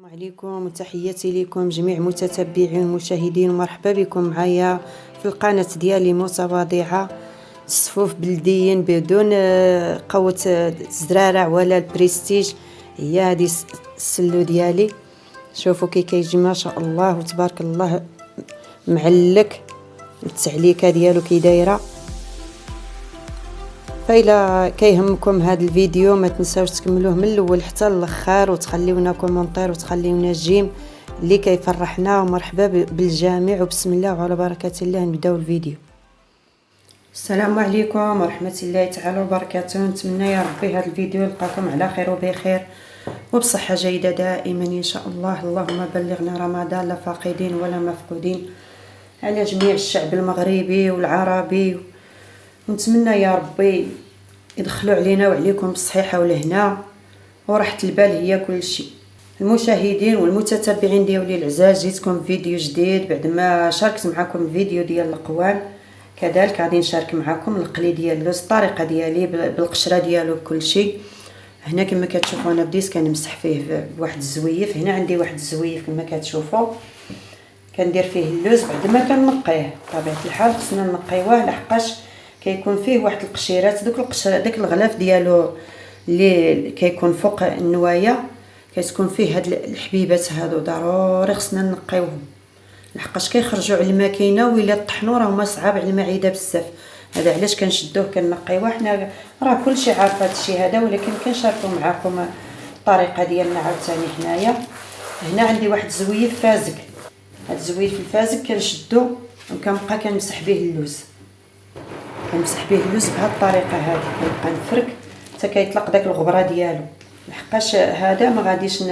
السلام عليكم وتحياتي لكم جميع متتبعين ومشاهدين، ومرحبا بكم معايا في القناه ديالي متواضعه الصفوف بلديين بدون قوه الزرارع ولا البريستيج. هي هذه السلو ديالي، شوفوا كي كيجي ما شاء الله وتبارك الله معلك، التعليكه ديالو كي دايره. فإلا كيهمكم هذا الفيديو ما تنساوش تكملوه من الاول حتى الاخر، وتخليونا كومونتير وتخليونا جيم اللي كيفرحنا. ومرحبا بالجميع، وبسم الله وعلى بركه الله نبداو الفيديو. السلام عليكم ورحمه الله تعالى وبركاته. نتمنى يا ربي هذا الفيديو يلقاكم على خير وبخير وبصحه جيده دائما ان شاء الله. اللهم بلغنا رمضان لا فاقدين ولا مفقودين على جميع الشعب المغربي والعربي، ونتمنى يا ربي يدخلوا علينا وعليكم بالصحيحه والهنا وراحه البال هي كل شيء. المشاهدين والمتتبعين ديالي العزاز، جيتكم فيديو جديد بعد ما شاركت معكم الفيديو ديال القوام. كذلك غادي نشارك معكم القلي ديال اللوز، الطريقه ديالي بالقشره ديالو بكل شيء. هنا كما كتشوفوا انا بديت كنمسح فيه بواحد الزويف. هنا عندي واحد الزويف كما كتشوفوا كندير فيه اللوز بعد ما كنقيه. بطبيعه الحال خصنا نقيوه لحقاش كيكون فيه واحد القشيرات، دوك القشره داك الغلاف ديالو اللي كيكون فوق النوايه كتكون فيه هاد الحبيبات هادو، ضروري خصنا نقيوهم لحقاش كيخرجوا على الماكينه، وإلا طحنوا راه هما صعاب على المعده بزاف. هذا علاش كنشدوه كنقيوه. حنا راه كلشي عارف هذا الشيء هذا، ولكن كنشاركوا معكم الطريقه ديالنا عاوتاني. حنايا هنا عندي واحد الزويف فازك، هاد الزويف الفازك كنشدو وكنبقى كنمسح به اللوز، كنمسح به اللوز بهذه الطريقه هذه. كنبقى نفرك حتى كيطلق داك الغبره ديالو، لحقاش هذا ما غاديش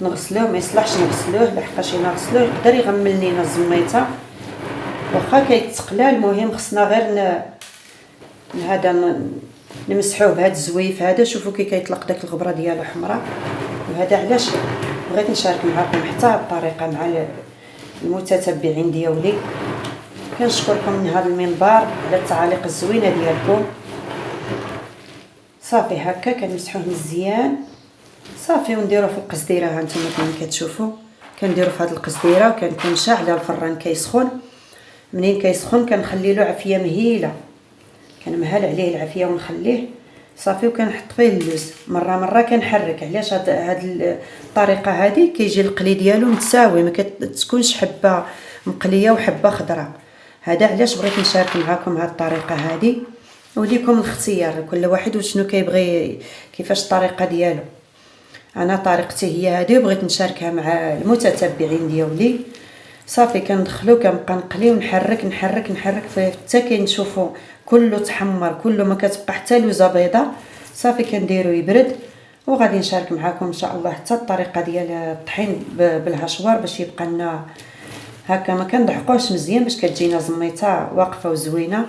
نغسلوه، ما يصلحش نغسلوه لحقاش الا غسلوه يقدر يغمل لينا الزميته واخا كيتقلى. المهم خصنا غير هذا نمسحوه بهذا الزويف هذا. شوفوا كي كيطلق داك الغبره ديالو حمراء. وهذا علاش بغيت نشارك معكم حتى هذه الطريقه مع المتتبعين ديالي. كنشكركم من هذا المنبر على التعاليق الزوينه ديالكم. صافي هكا كنمسحوه مزيان صافي، ونديروه في القصديره. ها نتوما كما كتشوفوا كنديروا في هذه القصديره، وكنكون شاعله الفران كيسخن. منين كيسخن كنخلي له عافيه مهيله، كنمهل عليه العافيه ونخليه صافي، وكنحط فيه اللوز مره كنحرك. علاش هاد الطريقه هذه كيجي القلي ديالو متساوي، ما كتكونش حبه مقليه وحبه خضراء. هذا علاش بغيت نشارك معكم هاد الطريقه هذه، وليكم الاختيار كل واحد وشنو كيبغي كيفاش الطريقه ديالو. انا طريقتي هي هذه وبغيت نشاركها مع المتتبعين ديالي. صافي كندخلو كنبقى نقلي ونحرك فيه حتى كنشوفوا كله تحمر، كله ما كتبقى حتى لوزه بيضاء. صافي كنديرو يبرد وغادي نشارك معكم ان شاء الله حتى الطريقه ديال الطحين بالهشوار باش يبقى لنا هكا. ما كنضحكوش مزيان باش كتجينا زميته واقفه وزوينه.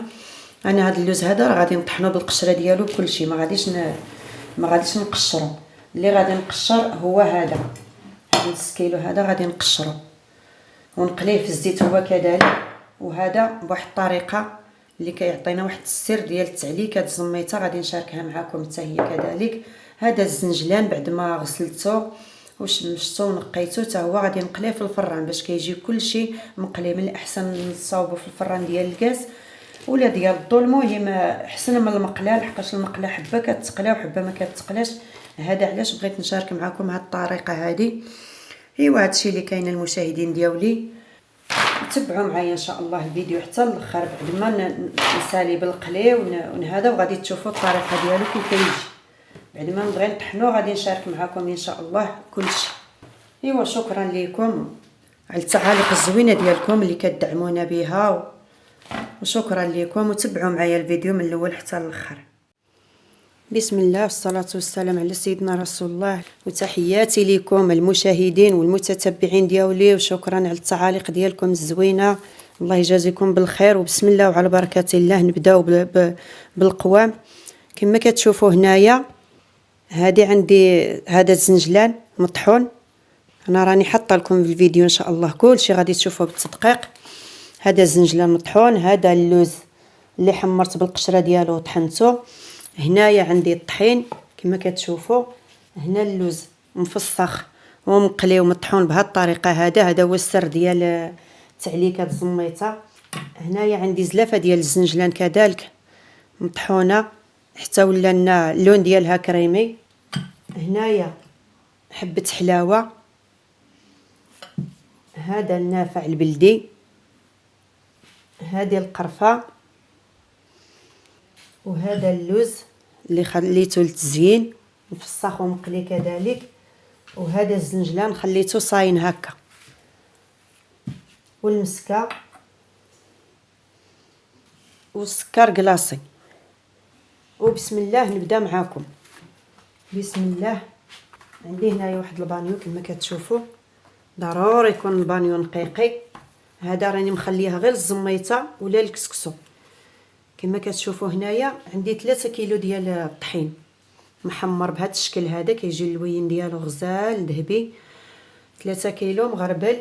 انا هذا اللوز هذا راه غادي نطحنو بالقشره ديالو كلشي، ما غاديش نقشرو. اللي غادي نقشر هو هذا نص كيلو، هذا غادي نقشرو ونقليه في الزيت هو كذلك. وهذا بواحد الطريقه اللي كيعطينا واحد السر ديال التعليك. هاد الزميته غادي نشاركها معكم حتى هي كذلك. هذا الزنجلان بعد ما غسلته وشمشته ونقيته حتى هو غادي نقليه في الفران باش كيجي كلشي مقلي. من الاحسن نصاوبو في الفران ديال الكاس ولا ديال الضو، المهم احسن من المقله لحقاش المقله حبه كتقلى وحبه ما كتقلاش. هذا علاش بغيت نشارك معكم هاد الطريقه هذه. ايوا هادشي اللي كاين المشاهدين ديالي، تبعوا معايا ان شاء الله الفيديو حتى الاخر بعد ما نسالي بالقلي وهذا، وغادي تشوفوا الطريقه ديالو كيف كيجي. بعد ما نبغي نطحنو غادي نشارك معكم ان شاء الله كلشي. ايوا شكرا لكم على التعاليق الزوينه ديالكم اللي كتدعمونا بها، وشكرا لكم، وتبعوا معايا الفيديو من الاول حتى الاخر. بسم الله والصلاة والسلام على سيدنا رسول الله، وتحياتي لكم المشاهدين والمتتبعين ديالي، وشكرا على التعاليق ديالكم الزوينه. الله يجازيكم بالخير. وبسم الله وعلى بركه الله نبداو بالقوام. كما كتشوفوا هنايا هذه عندي هذا الزنجلان مطحون، انا راني حاطه لكم في الفيديو ان شاء الله كلشي غادي تشوفوه بالتدقيق. هذا الزنجلان مطحون، هذا اللوز اللي حمرت بالقشره ديالو وطحنته. هنايا عندي الطحين كما كتشوفوا، هنا اللوز مفسخ ومقلي ومطحون بهذه الطريقه. هذا هو السر ديال تعليكه الزميته. هنايا عندي زلافه ديال الزنجلان كذلك مطحونه حتى ولا لنا اللون ديالها كريمي. هنايا حبه حلاوه، هذا النافع البلدي، هذه القرفه، وهذا اللوز اللي خليته للتزيين مفسخ ومقلي كذلك، وهذا الزنجلان خليته صاين هكا، والمسكه والسكر كلاصي. وبسم الله نبدا معاكم. بسم الله. عندي هنايا واحد البانيو كما كتشوفوا، ضروري يكون البانيو نقيقي. هذا راني مخليها غير الزميته ولا الكسكسو. كما كتشوفوا هنايا عندي 3 كيلو ديال الطحين محمر بهذا الشكل هذا، كيجي اللوين ديالو غزال ذهبي. 3 كيلو مغربل.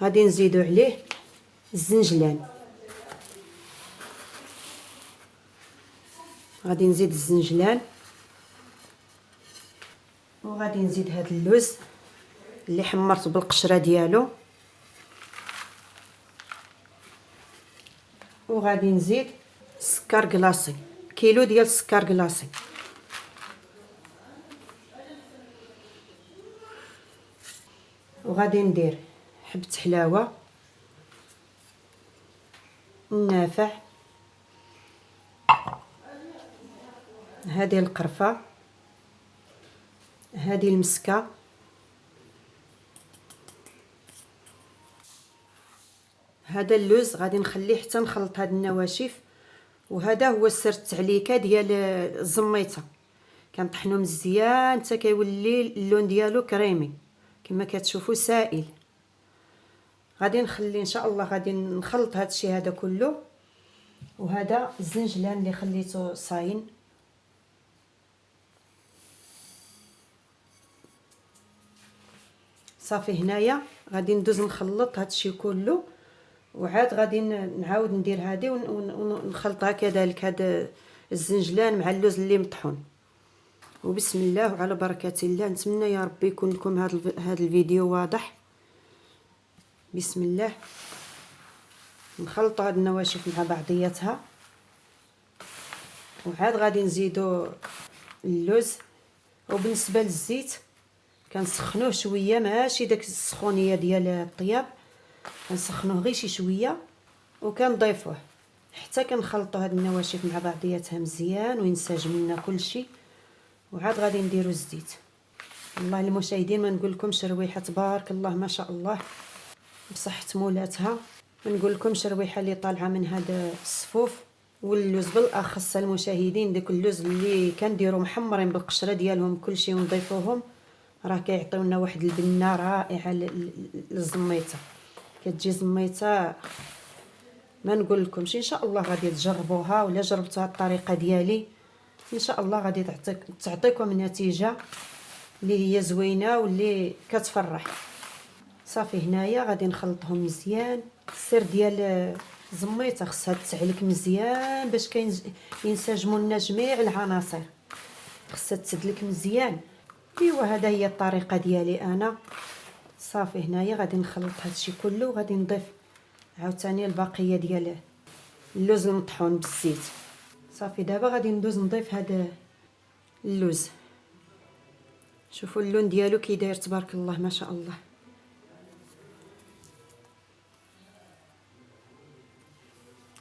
غادي نزيدو عليه الزنجلان، غادي نزيد الزنجلان، وغادي نزيد هذا اللوز اللي حمرت بالقشره ديالو، وغادي نزيد السكر كلاصي، كيلو ديال السكر كلاصي. وغادي ندير حبه حلاوه، النافع، هذه القرفه، هذه المسكه، هذا اللوز غادي نخليه حتى نخلط هاد النواشف. وهذا هو سر التعليكه ديال الزميته، كنطحنو مزيان حتى كيولي اللون ديالو كريمي كما كتشوفوا سائل. غادي نخلي ان شاء الله غادي نخلط هذا الشيء هذا كله. وهذا الزنجلان اللي خليته صاين، صافي. هنايا غادي ندوز نخلط هذا الشيء كله، وعاد غادي نعاود ندير هذه ونخلطها كذلك، هذا الزنجلان مع اللوز اللي مطحون. وبسم الله وعلى بركه الله. نتمنى يا ربي يكون لكم هذا الفيديو واضح. بسم الله. نخلطوا هاد النواشف مع بعضياتها، وعاد غادي نزيدوا اللوز. وبالنسبه للزيت كنسخنوه شويه، ماشي داك السخونيه ديال الطياب، كنسخنوه غير شي شويه وكنضيفوه حتى كنخلطوا هاد النواشف مع بعضياتها مزيان وينسجم لنا كلشي. وعاد غادي نديروا الزيت. والله المشاهدين ما نقول لكمش رويحه تبارك الله ما شاء الله بصحه مولاتها. ما نقول لكمش رويحه اللي طالعه من هذا الصفوف. واللوز بالاخص المشاهدين، داك اللوز اللي كنديروا محمرين بالقشره ديالهم كلشي ونضيفوهم، راه كيعطيونا واحد البنه رائعه للزميته. كتجي زميته ما نقول لكمش. ان شاء الله غادي تجربوها، ولا جربتوا الطريقه ديالي ان شاء الله غادي تعطيكم نتيجه اللي هي زوينه واللي كتفرح. صافي. هنايا غادي نخلطهم مزيان. السر ديال الزميته خصها تسعلك مزيان باش ينسجموا لنا جميع العناصر، خصها تسدلك مزيان. ايوا هذا هي الطريقه ديالي انا. صافي. هنايا غادي نخلط هادشي كله، وغادي نضيف عاوتاني البقيه ديال اللوز المطحون بالزيت. صافي. دابا غادي ندوز نضيف هذا اللوز. شوفوا اللون ديالو كي داير تبارك الله ما شاء الله.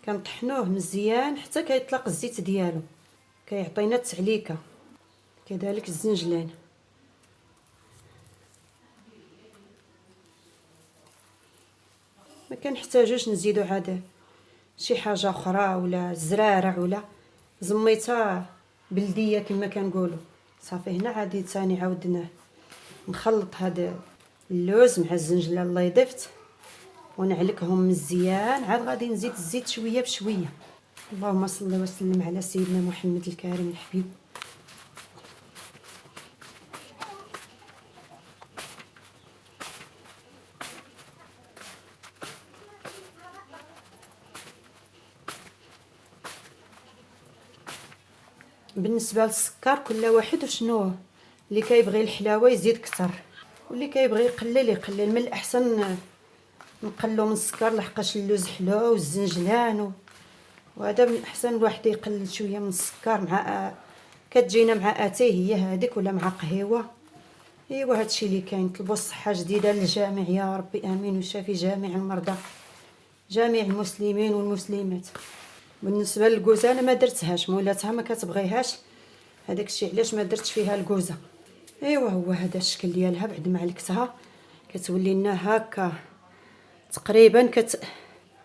كنطحنوه مزيان حتى كيطلق الزيت ديالو، كيعطينا التعليكه. كذلك الزنجلان. ما كنحتاجوش نزيدو عاد شي حاجه اخرى ولا زرارع ولا زميته بلديه كما كنقولوا. صافي. هنا عادي ثاني عاودنا نخلط هذا اللوز مع الزنجلان اللي ضفت ونعلكهم مزيان. عاد غادي نزيد الزيت شويه بشويه. اللهم صل وسلم على سيدنا محمد الكريم الحبيب. بالنسبه للسكر كل واحد وشنو اللي كيبغي الحلاوه يزيد كتر، واللي كيبغي يقلل. من الاحسن نقلو من السكر لحقاش اللوز حلو والزنجلان وهذا من الاحسن الواحد يقلل شويه من السكر. مع كتجينا مع اتاي هي هذيك ولا مع قهوه. ايوا هادشي اللي كاين. طلبوا الصحه جديده للجميع يا ربي امين، وشافي جميع المرضى جميع المسلمين والمسلمات. بالنسبه للكوزه انا ما درتهاش، مولاتها ما كتبغيهاش، هذاك الشيء علاش ما درتش فيها الكوزه. ايوا هو هذا الشكل ديالها بعد ما علكتها كتولي لنا هكا تقريبا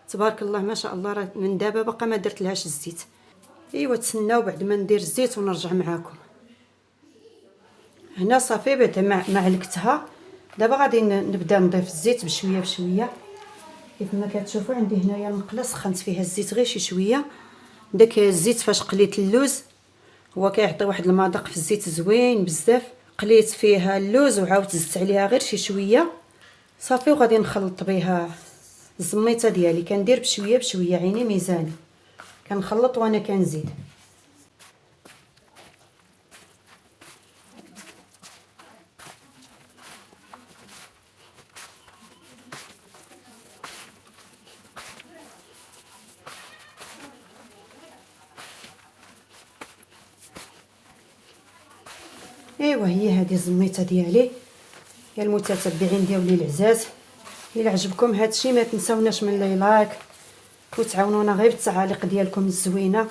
تبارك الله ما شاء الله. راه من دابا باقا ما درت لهاش الزيت. ايوا تسناو بعد ما ندير الزيت ونرجع معاكم. هنا صافي بعد ما علكتها دابا غادي نبدا نضيف الزيت بشويه بشويه. كيف ما كتشوفوا عندي هنايا المقله سخنت فيها الزيت غير شي شويه. داك الزيت فاش قليت اللوز هو كيعطي واحد المذاق في الزيت زوين بزاف. قليت فيها اللوز وعاودت زدت عليها غير شي شويه صافي، وغادي نخلط بها الزميته ديالي. كندير بشويه بشويه عيني ميزاني، كنخلط وانا كنزيد. ايوا هي هذه الزميته ديالي يا المتتبعين ديالي العزاز. الا عجبكم هذا الشيء ما تنساوناش من لي لايك وتعاونونا غير بالتعاليق ديالكم الزوينه.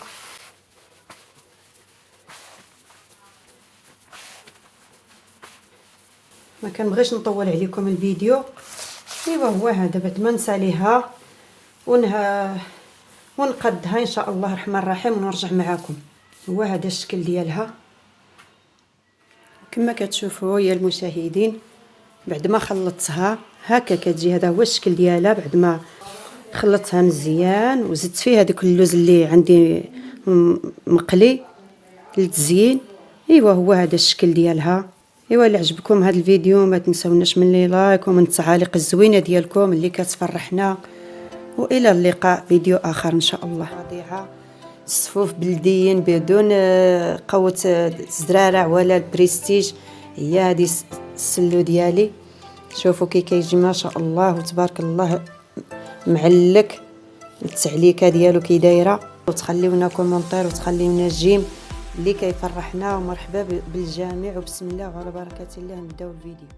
ما كنبغيش نطول عليكم الفيديو. ايوا هو هذا بعد ما نساليها ونقدها ان شاء الله الرحمن الرحيم ونرجع معاكم. هو هذا الشكل ديالها كما كتشوفوا يا المشاهدين. بعد ما خلطتها هكا كتجي. هذا هو الشكل ديالها بعد ما خلطتها مزيان وزدت فيها داك اللوز اللي عندي مقلي للتزيين. ايوا هو هذا الشكل ديالها. ايوا اللي عجبكم هذا الفيديو ما تنساوناش من لي لايك ومن التعاليق الزوينه ديالكم اللي كتفرحنا. والى اللقاء فيديو اخر ان شاء الله. رضيعه الصفوف بلديين بدون قوه الزرارع ولا البريستيج. هي هذه السلو ديالي. شوفوا كي كيجي ما شاء الله وتبارك الله معلك. التعليكه ديالو كي دايره. وتخليونا كومونتير وتخليونا جيم اللي كيفرحنا. ومرحبا بالجميع وبسم الله وعلى بركه الله نبداو الفيديو.